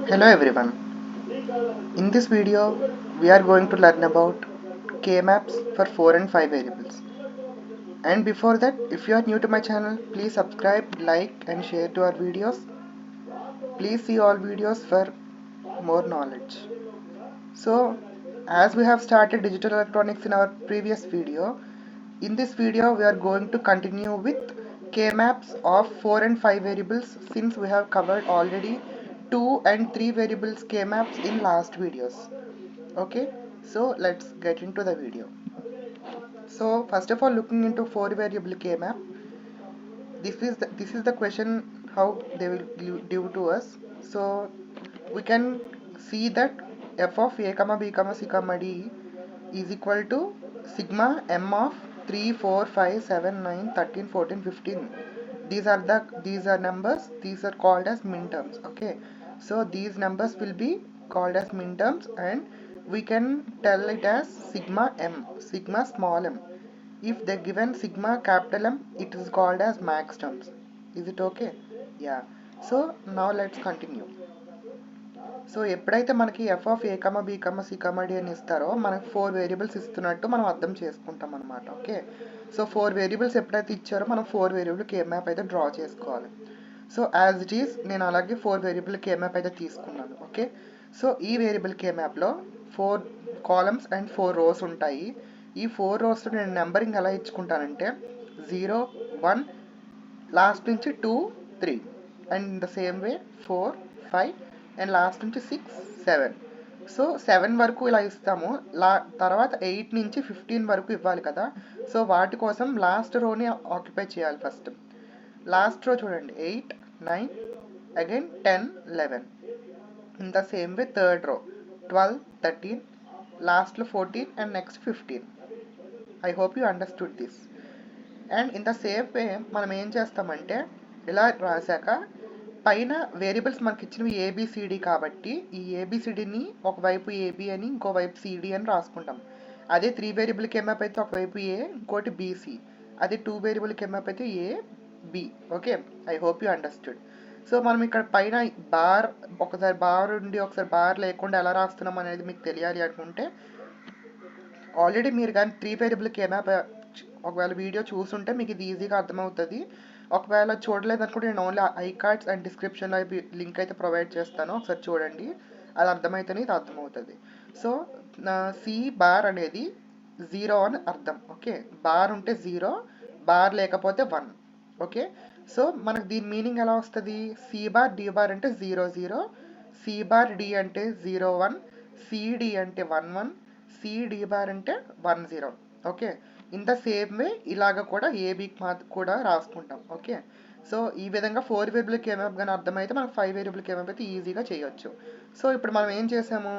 Hello everyone. In this video, we are going to learn about K-maps for 4 and 5 variables. And before that, if you are new to my channel, please subscribe, like and share to our videos. Please see all videos for more knowledge. So, as we have started digital electronics in our previous video, in this video we are going to continue with K-maps of 4 and 5 variables since we have covered already 2 and 3 variables K-maps in last videos. Okay, so let's get into the video. So first of all, looking into 4 variable K-map, this is the question how they will give to us. So we can see that f of a comma b comma c comma d is equal to sigma m of 3 4 5 7 9 13 14 15. These are numbers, these are called as min terms. Okay, so these numbers will be called as min terms and we can tell it as sigma m, sigma small m. If they given sigma capital M, it is called as max terms. Is it okay? Yeah. So now let's continue. So ఎప్పుడైతే మనకి F of A comma B comma C comma D అని ఇస్తారో మనకు 4 variables ఇస్తున్నట్టు మనం అర్థం చేసుకుంటాం అనమాట. ఓకే, సో 4 వేరియబుల్స్ ఎప్పుడైతే ఇచ్చారో మనం 4 వేరియబుల్ కే మ్యాప్ అయితే డ్రా చేసుకోవాలి. సో యాజ్ ఇట్ ఈస్ నేను అలాగే 4 వేరియబుల్ కే మ్యాప్ అయితే తీసుకున్నాను. ఓకే, సో ఈ వేరియబుల్ కే మ్యాప్లో 4 కాలమ్స్ అండ్ 4 రోస్ ఉంటాయి. ఈ 4 రోస్లో నేను నెంబరింగ్ ఎలా ఇచ్చుకుంటానంటే 0 1 లాస్ట్ నుంచి 2 3 and in the same way 4 5 and last నుంచి 6 7. సో 7 వరకు ఇలా ఇస్తాము, తర్వాత 8 నుంచి 15 వరకు ఇవ్వాలి కదా. సో వాటి కోసం లాస్ట్ రోని ఆక్యుపై చేయాలి. ఫస్ట్ లాస్ట్ రో చూడండి 8 9 again 10 11. In the same way third row 12 13, లాస్ట్లో 14 and next 15. I hope you understood this. And in the same వే మనం ఏం చేస్తామంటే ఇలా రాశాక పైన వేరియబుల్స్ మనకి ఇచ్చినవి ఏబిసిడి కాబట్టి ఈ ఏబిసిడిని ఒకవైపు ఏబి అని ఇంకోవైపు సిడి అని రాసుకుంటాం. అదే 3 వేరియబుల్ కెమ్యాప్ అయితే ఒకవైపు ఏ ఇంకోటి బీసీ, అదే 2 వేరియబుల్ కెమ్యాప్ అయితే A B. Okay, I hope you understood. So మనం ఇక్కడ పైన బార్, ఒకసారి బార్ ఉండి ఒకసారి బార్ లేకుండా ఎలా రాస్తున్నాం అనేది మీకు తెలియాలి అనుకుంటే ఆల్రెడీ మీరు కానీ 3 వేరియబుల్ కెమ్యాప్ ఒకవేళ వీడియో చూస్తుంటే మీకు ఇది ఈజీగా అర్థమవుతుంది. ఒకవేళ చూడలేదు అనుకుంటే నేను ఓన్లీ ఐ కార్డ్స్ అండ్ డిస్క్రిప్షన్లో లింక్ అయితే ప్రొవైడ్ చేస్తాను, ఒకసారి చూడండి. అది అర్థమైతేనే ఇది అర్థమవుతుంది. సో సి బార్ అనేది 0 అని అర్థం. ఓకే, బార్ ఉంటే 0, బార్ లేకపోతే 1. ఓకే, సో మనకు దీని మీనింగ్ ఎలా వస్తుంది? సి బార్ డి బార్ అంటే 0 0, సి బార్ డి అంటే 0 1, సిడి అంటే 1 1, సిడి బార్ అంటే 1 0. ఓకే, ఇన్ ద సేమ్ వే ఇలాగ కూడా ఏబీకి కూడా రాసుకుంటాం. ఓకే, సో ఈ విధంగా 4 వేరియబుల్ కెమ్యాప్ కానీ అర్థమైతే మనకు 5 వేరియబుల్ కెమ్యాప్ అయితే ఈజీగా చేయొచ్చు. సో ఇప్పుడు మనం ఏం చేసాము,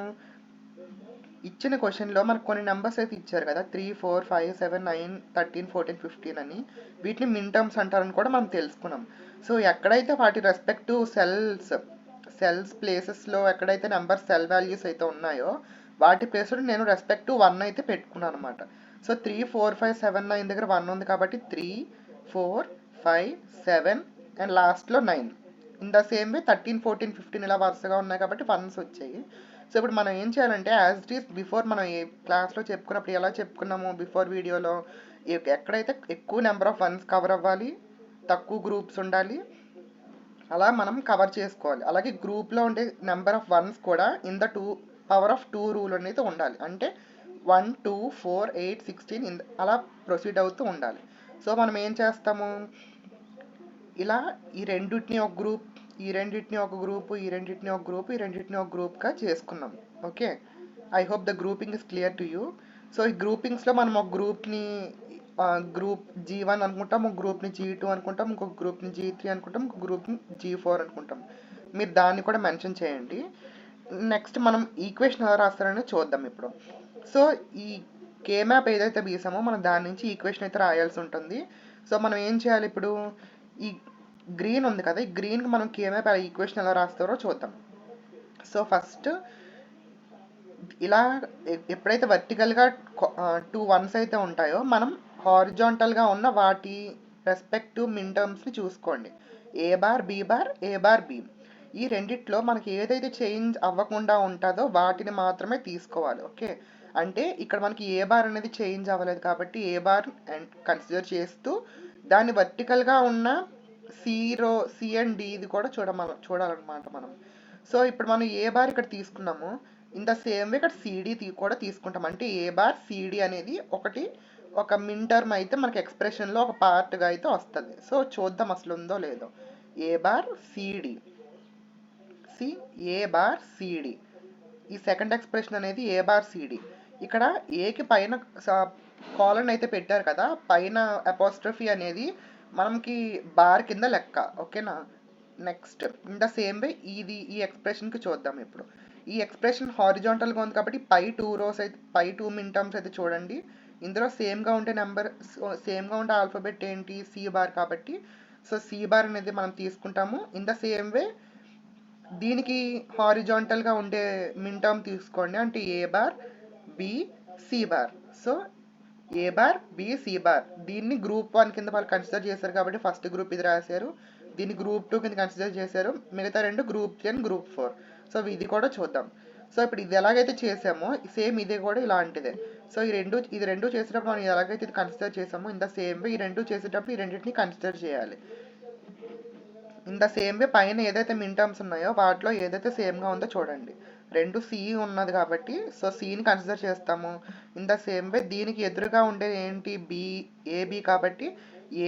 ఇచ్చిన క్వశ్చన్లో మనకు కొన్ని నెంబర్స్ అయితే ఇచ్చారు కదా 3 4 5 7 9 13 14 15 అని, వీటిని మిన్ టర్మ్స్ అంటారని కూడా మనం తెలుసుకున్నాం. సో ఎక్కడైతే వాటి రెస్పెక్టివ్ సెల్స్ ప్లేసెస్లో ఎక్కడైతే నెంబర్ సెల్ వాల్యూస్ అయితే ఉన్నాయో వాటి ప్లేస్లో నేను రెస్పెక్టివ్ 1 అయితే పెట్టుకున్నాను అనమాట. సో 3 4 5 7 9 దగ్గర 1 ఉంది కాబట్టి 3 4 5 7 అండ్ లాస్ట్లో 9. ఇన్ ద సేమ్ వే 13 14 15 ఇలా వరుసగా ఉన్నాయి కాబట్టి 1s వచ్చాయి. సో ఇప్పుడు మనం ఏం చేయాలంటే యాజ్ ఇట్ ఈస్ బిఫోర్ మనం ఏ క్లాస్లో చెప్పుకున్నప్పుడు ఎలా చెప్పుకున్నాము బిఫోర్ వీడియోలో, ఎక్కడైతే ఎక్కువ నెంబర్ ఆఫ్ 1s కవర్ అవ్వాలి, తక్కువ గ్రూప్స్ ఉండాలి, అలా మనం కవర్ చేసుకోవాలి. అలాగే గ్రూప్లో ఉండే నెంబర్ ఆఫ్ 1s కూడా in the power of 2 rule అనేది ఉండాలి. అంటే 1 2 4 8 16 అలా ప్రొసీడ్ అవుతూ ఉండాలి. సో మనం ఏం చేస్తాము, ఇలా ఈ రెండింటిని ఒక గ్రూప్, ఈ రెండింటిని ఒక గ్రూపు, ఈ రెండింటిని ఒక గ్రూపు, ఈ రెండింటిని ఒక గ్రూప్గా చేసుకున్నాం. Okay, I hope the grouping is clear to you. So ఈ గ్రూపింగ్స్లో మనం ఒక గ్రూప్ని గ్రూప్ G1 అనుకుంటాం, ఒక గ్రూప్ని G2 అనుకుంటాం, ఇంకొక గ్రూప్ని G3 అనుకుంటాం, ఇంకొక గ్రూప్ని G4 అనుకుంటాం. మీరు దాన్ని కూడా మెన్షన్ చేయండి. నెక్స్ట్ మనం ఈక్వేషన్ ఎలా రాస్తారని చూద్దాం ఇప్పుడు. సో ఈ కే మ్యాప్ ఏదైతే గీసామో మనం దాని నుంచి ఈక్వేషన్ అయితే రాయాల్సి ఉంటుంది. సో మనం ఏం చేయాలి ఇప్పుడు, ఈ గ్రీన్ ఉంది కదా, ఈ గ్రీన్కి మనం కే మ్యాప్ ఈక్వేషన్ ఎలా రాస్తారో చూద్దాం. సో ఫస్ట్ ఇలా ఎప్పుడైతే వర్టికల్గా 2 1s అయితే ఉంటాయో మనం హారిజాంటల్గా ఉన్న వాటి రెస్పెక్టివ్ మిన్ టర్మ్స్ని చూసుకోండి. ఏ బార్ బి బార్ ఏ బార్ బి. ఈ రెండిట్లో మనకి ఏదైతే చేంజ్ అవ్వకుండా ఉంటుందో వాటిని మాత్రమే తీసుకోవాలి. ఓకే, అంటే ఇక్కడ మనకి ఏ బార్ అనేది చేంజ్ అవ్వలేదు కాబట్టి ఏ బార్ కన్సిడర్ చేస్తూ దాని వర్టికల్గా ఉన్న సి అండ్ డి ఇది కూడా చూడాలన్నమాట మనం. సో ఇప్పుడు మనం ఏ బార్ ఇక్కడ తీసుకున్నాము, ఇన్ ద సేమ్ వే ఇక్కడ సిడి కూడా తీసుకుంటాం. అంటే ఏ బార్ సిడి అనేది ఒక మిన్ టర్మ్ అయితే మనకి ఎక్స్ప్రెషన్లో ఒక పార్ట్గా అయితే వస్తుంది. సో చూద్దాం అసలు ఉందో లేదో. ఏ బార్ సిడి, ఏ బార్ సిడి, ఈ సెకండ్ ఎక్స్ప్రెషన్ అనేది ఏ బార్ సిడి. ఇక్కడ ఏకి పైన కాలన్ అయితే పెట్టారు కదా, పైన అపోస్ట్రఫీ అనేది మనకి బార్ కింద లెక్క. ఓకేనా, నెక్స్ట్ ఇన్ ద సేమ్ వే ఈ ఎక్స్ప్రెషన్కి చూద్దాం. ఇప్పుడు ఈ ఎక్స్ప్రెషన్ హారిజాంటల్గా ఉంది కాబట్టి పై టూ మిన్ టర్మ్స్ అయితే చూడండి, ఇందులో సేమ్గా ఉండే ఆల్ఫాబెట్ ఏంటి, సి బార్ కాబట్టి సో సి బార్ అనేది మనం తీసుకుంటాము. ఇన్ ద సేమ్ వే దీనికి హారిజాంటల్గా ఉండే మిన్ టర్మ్ తీసుకోండి, అంటే A bar B C bar. So A bar B C bar, దీన్ని గ్రూప్ 1 కింద వాళ్ళు కన్సిడర్ చేశారు కాబట్టి ఫస్ట్ గ్రూప్ ఇది రాశారు, దీన్ని గ్రూప్ 2 కింద కన్సిడర్ చేశారు, మిగతా రెండు గ్రూప్ 3 అండ్ గ్రూప్ 4. సో ఇది కూడా చూద్దాం. సో ఇప్పుడు ఇది ఎలాగైతే చేసామో సేమ్ ఇది కూడా ఇలాంటిదే. సో ఇది రెండు చేసేటప్పుడు మనం ఎలాగైతే ఇది కన్సిడర్ చేసామో ఇన్ ద సేమ్ వే ఈ రెండు చేసేటప్పుడు ఈ రెండింటిని కన్సిడర్ చేయాలి. ఇన్ ద సేమ్ వే పైన ఏదైతే మిన్ టర్మ్స్ ఉన్నాయో వాటిలో ఏదైతే సేమ్గా ఉందో చూడండి. రెండు సి ఉన్నది కాబట్టి సో సిని కన్సిడర్ చేస్తాము. ఇన్ ద సేమ్ వే దీనికి ఎదురుగా ఉండేది ఏంటి, ఏబి కాబట్టి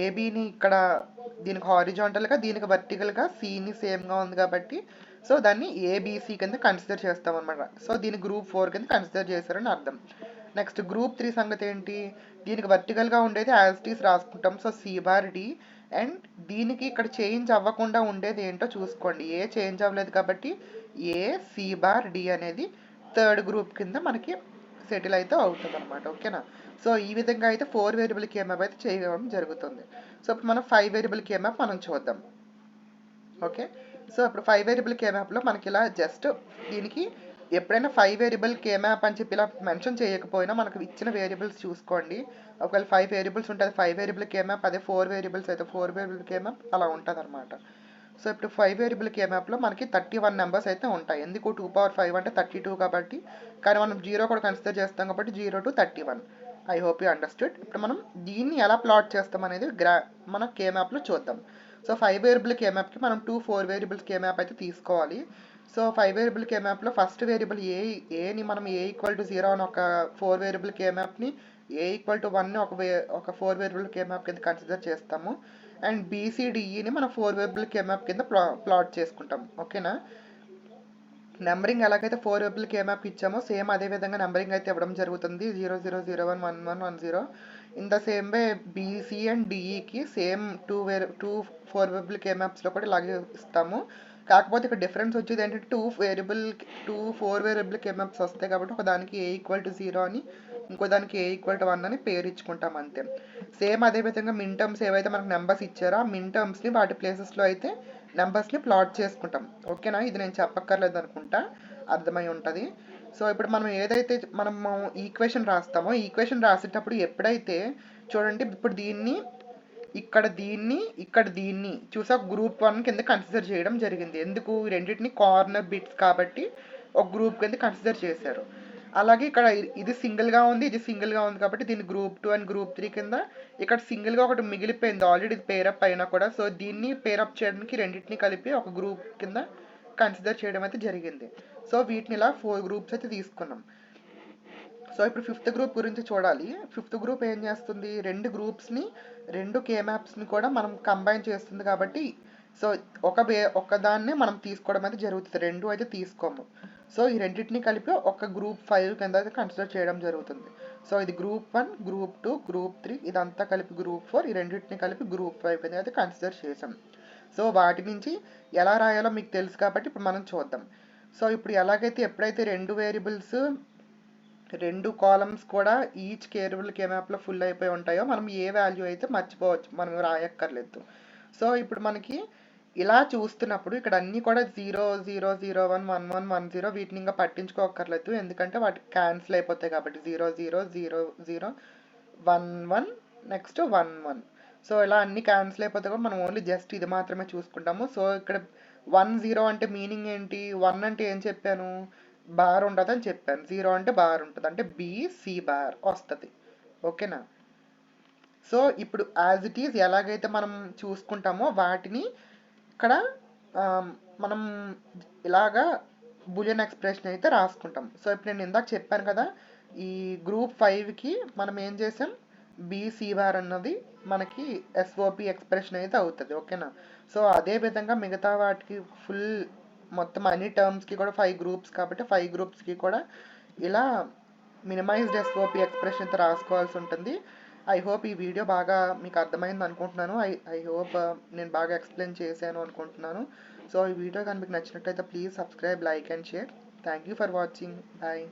ఏబిని ఇక్కడ దీనికి హారిజాంటల్గా దీనికి వర్టికల్గా సిని సేమ్గా ఉంది కాబట్టి సో దాన్ని ఏబిసి కింద కన్సిడర్ చేస్తాం అనమాట. సో దీన్ని గ్రూప్ 4 కింద కన్సిడర్ చేశారని అర్థం. నెక్స్ట్ గ్రూప్ 3 సంగతి ఏంటి, దీనికి వర్టికల్గా ఉండేది యాజ్ టీస్ రాసుకుంటాం. So C bar D, and దీనికి ఇక్కడ చేంజ్ అవ్వకుండా ఉండేది ఏంటో చూసుకోండి. ఏ చేంజ్ అవ్వలేదు కాబట్టి ఏ సి బార్ డి అనేది థర్డ్ గ్రూప్ కింద మనకి సెటిల్ అయితే అవుతుంది అనమాట. ఓకేనా, సో ఈ విధంగా అయితే 4 వేరియబుల్ కేమ్యాప్ అయితే చేయడం జరుగుతుంది. సో ఇప్పుడు మనం 5 వేరియబుల్ కేమ్యాప్ మనం చూద్దాం. ఓకే, సో ఇప్పుడు 5 వేరియబుల్ కేమ్యాప్లో మనకి ఇలా జస్ట్ దీనికి ఎప్పుడైనా 5 వేరియబుల్ కేమ్యాప్ అని చెప్పి ఇలా మెన్షన్ చేయకపోయినా మనకు ఇచ్చిన వేరియబుల్స్ చూసుకోండి. ఒకవేళ 5 వేరియబుల్స్ ఉంటుంది 5 వేరియబుల్ కేమ్యాప్, అదే 4 వేరియబుల్స్ అయితే 4 వేరియబుల్ కేమ్యాప్ అలా ఉంటుంది అనమాట. సో ఇప్పుడు 5 వేరియబుల్ కేమ్యాప్లో మనకి 31 నెంబర్స్ అయితే ఉంటాయి. ఎందుకు 2^5 అంటే 32 కాబట్టి, కానీ మనం 0 కూడా కన్సిడర్ చేస్తాం కాబట్టి 0 to 31. I hope you understood. ఇప్పుడు మనం దీన్ని ఎలా ప్లాట్ చేస్తాం అనేది మన కేమ్యాప్లో చూద్దాం. సో 5 వేరియబుల్ కేమ్యాప్కి మనం 4 వేరియబుల్స్ కేమ్యాప్ అయితే తీసుకోవాలి. సో 5 వేరియబుల్ కేమ్యాప్లో ఫస్ట్ వేరియబుల్ ఏని మనం A=0 అని ఒక 4 వేరియబుల్ కేమ్యాప్ని, A=1ని ఒక 4 వేరియబుల్ కేమ్యాప్ కింద కన్సిడర్ చేస్తాము. అండ్ BCDEని మనం 4 వేరియబుల్ కేమ్యాప్ కింద ప్లాట్ చేసుకుంటాం. ఓకేనా, నెంబరింగ్ ఎలాగైతే 4 వేరియబుల్ కేమ్యాప్ ఇచ్చామో సేమ్ అదే విధంగా నెంబరింగ్ అయితే ఇవ్వడం జరుగుతుంది. 0 0 0 1 1 1 1 0. In the same way BC and DEకి సేమ్ 2 4 వేరియబుల్ కేమ్యాప్స్లో కూడా ఇలాగే ఇస్తాము. కాకపోతే ఇక్కడ డిఫరెన్స్ వచ్చేది ఏంటంటే 2 4 వేరియబుల్ కేమ్యాప్స్ వస్తాయి కాబట్టి ఒక దానికి A=0 అని, ఇంకో దానికి A=1 అని పేరు ఇచ్చుకుంటాం అంతే. సేమ్ అదే విధంగా మిన్ టర్మ్స్ ఏవైతే మనకు నెంబర్స్ ఇచ్చారో ఆ మిన్ టర్మ్స్ని వాటి ప్లేసెస్లో అయితే నెంబర్స్ని ప్లాట్ చేసుకుంటాం. ఓకేనా, ఇది నేను చెప్పక్కర్లేదు అనుకుంటా, అర్థమై ఉంటుంది. సో ఇప్పుడు మనం ఏదైతే మనము ఈక్వేషన్ రాస్తామో ఈక్వేషన్ రాసేటప్పుడు ఎప్పుడైతే చూడండి, ఇప్పుడు ఇక్కడ దీన్ని చూసా గ్రూప్ 1 కింద కన్సిడర్ చేయడం జరిగింది. ఎందుకు, రెండింటిని కార్నర్ బిట్స్ కాబట్టి ఒక గ్రూప్ కింద కన్సిడర్ చేశారు. అలాగే ఇక్కడ ఇది సింగిల్గా ఉంది, ఇది సింగిల్గా ఉంది కాబట్టి దీన్ని గ్రూప్ 2 అండ్ గ్రూప్ 3 కింద, ఇక్కడ సింగిల్గా ఒకటి మిగిలిపోయింది ఆల్రెడీ ఇది పేరప్ అయినా కూడా, సో దీన్ని పేరప్ చేయడానికి రెండింటిని కలిపి ఒక గ్రూప్ కింద కన్సిడర్ చేయడం అయితే జరిగింది. సో వీటిని ఇలా 4 గ్రూప్స్ అయితే తీసుకున్నాం. సో ఇప్పుడు 5th గ్రూప్ గురించి చూడాలి. 5th గ్రూప్ ఏం చేస్తుంది, రెండు కేమ్యాప్స్ని కూడా మనం కంబైన్ చేస్తుంది కాబట్టి సో ఒకదాన్నే మనం తీసుకోవడం అయితే జరుగుతుంది, రెండు అయితే తీసుకోము. సో ఈ రెండింటిని కలిపి ఒక గ్రూప్ 5 కింద అయితే కన్సిడర్ చేయడం జరుగుతుంది. సో ఇది గ్రూప్ 1, గ్రూప్ 2, గ్రూప్ 3 ఇదంతా కలిపి గ్రూప్ 4, ఈ రెండింటిని కలిపి గ్రూప్ 5 కింద అయితే కన్సిడర్ చేసాం. సో వాటి నుంచి ఎలా రాయాలో మీకు తెలుసు కాబట్టి ఇప్పుడు మనం చూద్దాం. సో ఇప్పుడు ఎప్పుడైతే రెండు కాలమ్స్ కూడా ఈచ్ వేరియబుల్ కేమ్యాప్లో ఫుల్ అయిపోయి ఉంటాయో మనం ఏ వాల్యూ అయితే మర్చిపోవచ్చు, మనం రాయక్కర్లేదు. సో ఇప్పుడు మనకి ఇలా చూస్తున్నప్పుడు ఇక్కడ అన్నీ కూడా 0 0 0 1 1 1 1 0 వీటిని ఇంకా పట్టించుకోక్కర్లేదు, ఎందుకంటే వాటి క్యాన్సిల్ అయిపోతాయి కాబట్టి 0 0 0 0 1 1 నెక్స్ట్ 1 1. సో ఇలా అన్ని క్యాన్సిల్ అయిపోతే కూడా మనం ఓన్లీ జస్ట్ ఇది మాత్రమే చూసుకుంటాము. సో ఇక్కడ 1 0 అంటే మీనింగ్ ఏంటి? 1 అంటే ఏం చెప్పాను? బార్ ఉండదు అని చెప్పాను. 0 అంటే బార్ ఉంటుంది, అంటే BC బార్ వస్తుంది. ఓకేనా? సో ఇప్పుడు యాజ్ ఇట్ ఈజ్ ఎలాగైతే మనం చూసుకుంటామో వాటిని ఇక్కడ మనం ఇలాగా బులియన్ ఎక్స్ప్రెషన్ అయితే రాసుకుంటాం. సో ఇప్పుడు నేను ఇందాక చెప్పాను కదా, ఈ గ్రూప్ 5కి మనం ఏం చేసాం, BC బార్ అన్నది మనకి SOP ఎక్స్ప్రెషన్ అయితే అవుతుంది. ఓకేనా? సో అదే విధంగా మిగతా వాటికి ఫుల్ మొత్తం అన్ని టర్మ్స్కి కూడా 5 గ్రూప్స్ కాబట్టి 5 గ్రూప్స్కి కూడా ఇలా మినిమైజ్డ్ SOP ఎక్స్ప్రెషన్ అయితే రాసుకోవాల్సి ఉంటుంది. ఐ హోప్ ఈ వీడియో బాగా మీకు అర్థమైంది అనుకుంటున్నాను. ఐ హోప్ నేను బాగా ఎక్స్ప్లెయిన్ చేశాను అనుకుంటున్నాను. సో ఈ వీడియో కనుక మీకు నచ్చినట్టయితే please subscribe, like and share. Thank you for watching. Bye.